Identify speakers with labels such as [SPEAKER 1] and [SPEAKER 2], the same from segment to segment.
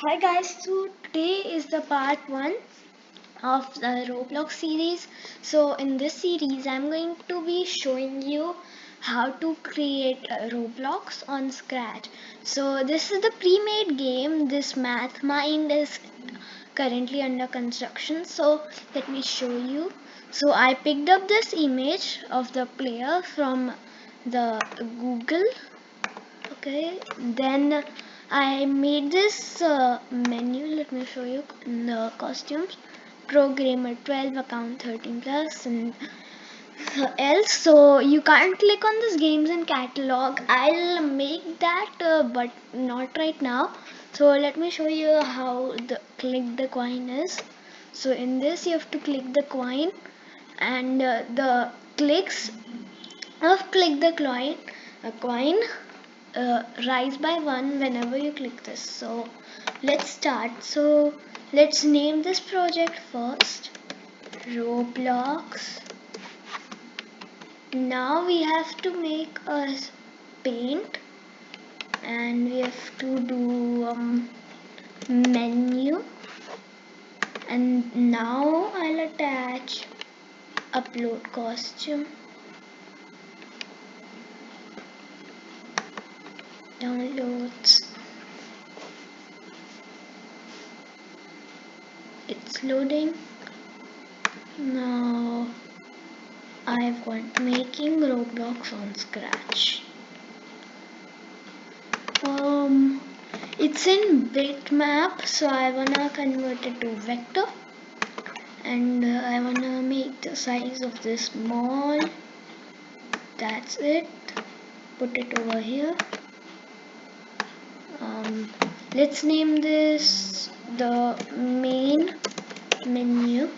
[SPEAKER 1] Hi guys, so today is the part 1 of the Roblox series. So in this series I'm going to be showing you how to create a Roblox on scratch. So this is the pre-made game. This math mind is currently under construction. So let me show you. So I picked up this image of the player from the Google. Okay, then I made this menu. Let me show you the costumes. Programmer 12, account 13 plus, and else. So you can't click on this games and catalog. I'll make that, but not right now. So let me show you how the click the coin is. So in this, you have to click the coin, and the clicks of click the coin rise by one whenever you click this. So let's start. So let's name this project first, Roblox. Now we have to make a paint, and we have to do menu, and now I'll attach upload costume, downloads. It's loading. Now I want making Roblox on scratch. It's in bitmap, so I wanna convert it to vector, and I wanna make the size of this small. That's it. Put it over here. Let's name this the main menu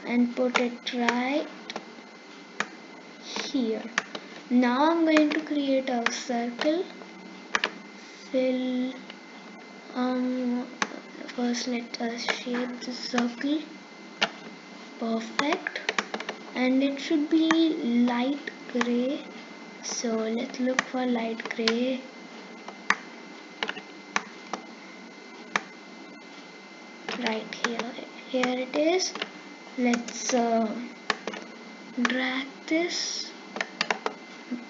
[SPEAKER 1] and put it right here. Now I'm going to create a circle. Fill. First let us shape the circle. Perfect. And it should be light gray. So let's look for light gray. Right here. Here it is. Let's drag this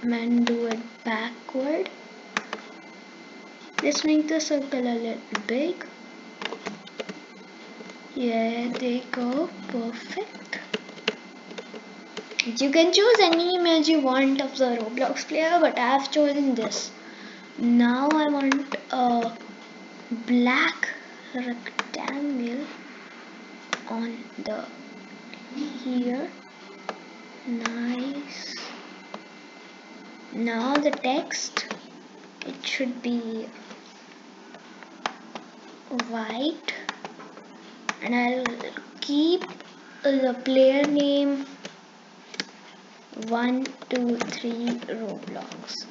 [SPEAKER 1] and do it backward. Let's make the circle a little big. Yeah, there you go. Perfect. You can choose any image you want of the Roblox player, but I have chosen this. Now I want a black rectangle on the here. Nice. Now the text, it should be white, and I'll keep the player name 123 Roblox.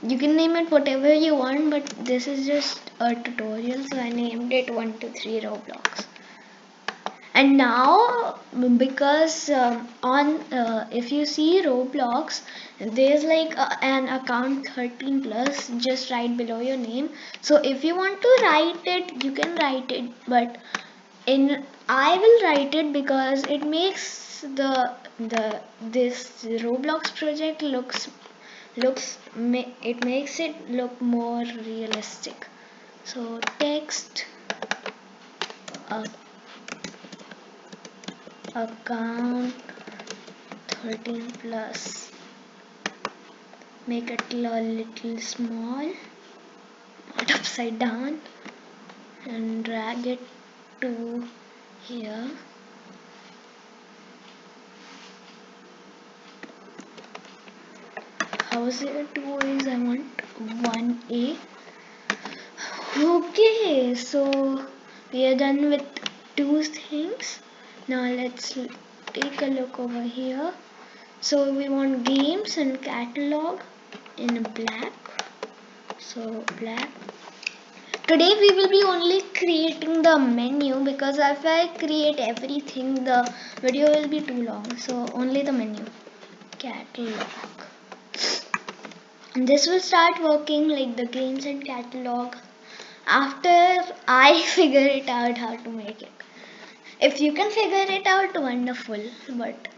[SPEAKER 1] You can name it whatever you want, but this is just a tutorial, so I named it 123 Roblox. And now, because if you see Roblox, there's like an account 13 plus just right below your name. So if you want to write it, you can write it, but I will write it because it makes this Roblox project it makes it look more realistic. So text account 13 plus, make it a little small, not upside down, and drag it to here. House it is I want 1A. Okay, so we are done with two things. Now let's take a look over here. So we want games and catalog in black. So black. Today we will be only creating the menu, because if I create everything the video will be too long. So only the menu. Catalog. And this will start working like the games and catalog. after I figure it out how to make it. If you can figure it out, wonderful. But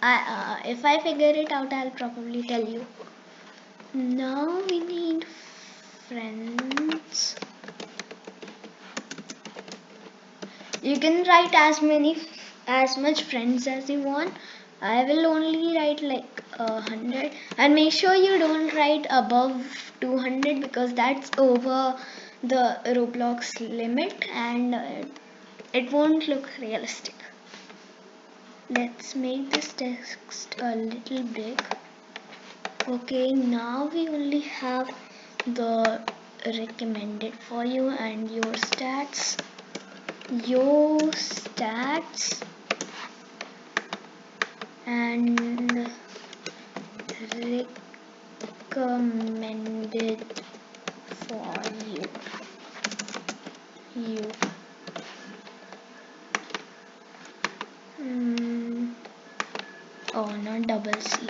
[SPEAKER 1] if I figure it out, I'll probably tell you. Now we need friends. You can write as much friends as you want. I will only write like 100, and make sure you don't write above 200 because that's over the Roblox limit and it won't look realistic. Let's make this text a little big. Okay, now we only have the recommended for you and your stats. And recommended for you. Oh, not double C,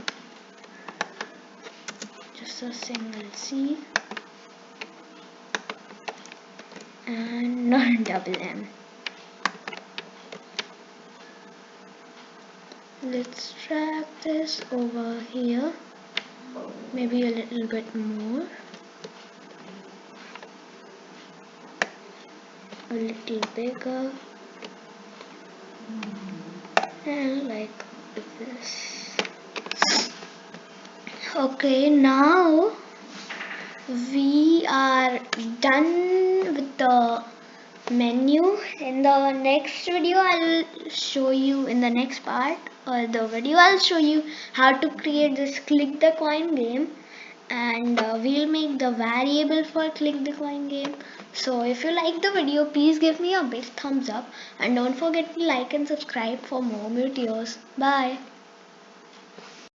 [SPEAKER 1] just a single C, and not double M. Let's drag this over here, maybe a little bit more, a little bigger, and like this. Okay, now we are done with the menu. In the next video I'll show you, in the next part or the video, I'll show you how to create this click the coin game, and we'll make the variable for click the coin game. So if you like the video, please give me a big thumbs up and don't forget to like and subscribe for more videos. Bye.